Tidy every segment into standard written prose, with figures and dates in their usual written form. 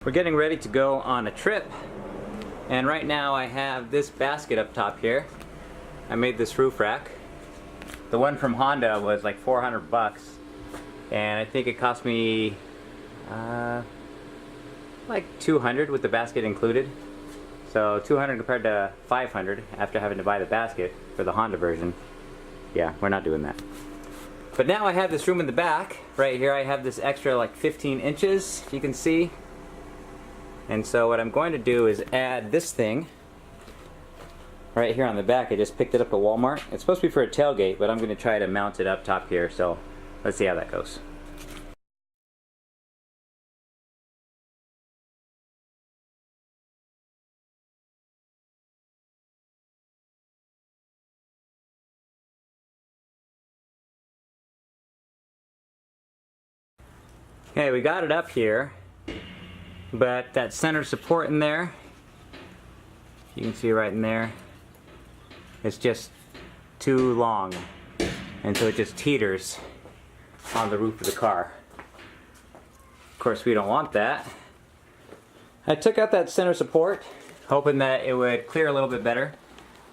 We're getting ready to go on a trip, and right now I have this basket up top here. I made this roof rack. The one from Honda was like 400 bucks, and I think it cost me like 200 with the basket included. So 200 compared to 500 after having to buy the basket for the Honda version. Yeah, we're not doing that. But now I have this room in the back. Right here I have this extra like 15 inches, you can see. And so what I'm going to do is add this thing right here on the back. I just picked it up at Walmart. It's supposed to be for a tailgate, but I'm going to try to mount it up top here. So let's see how that goes. Okay, we got it up here. But that center support in there, you can see right in there, it's just too long, and so it just teeters on the roof of the car. Of course, we don't want that. I took out that center support hoping that it would clear a little bit better,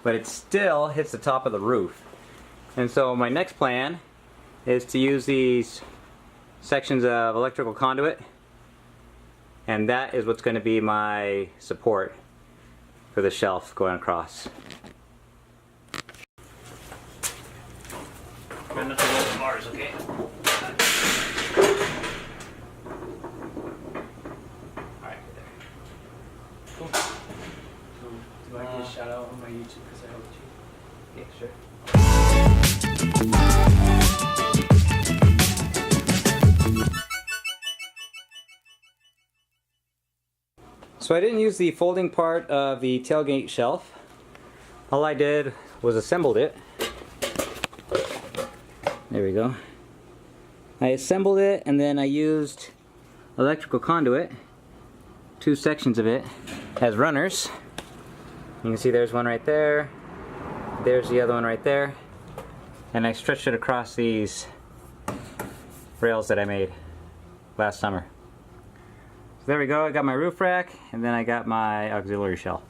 but it still hits the top of the roof. And so my next plan is to use these sections of electrical conduit, and that is what's going to be my support for the shelf going across. Try not to roll the bars, okay? Alright, good there. Cool. Do I get a shout out on my YouTube because I helped you? Yeah, sure. So I didn't use the folding part of the tailgate shelf. All I did was assembled it. There we go. I assembled it, and then I used electrical conduit, 2 sections of it, as runners. You can see there's one right there. There's the other one right there. And I stretched it across these rails that I made last summer. So there we go, I got my roof rack, and then I got my auxiliary shell.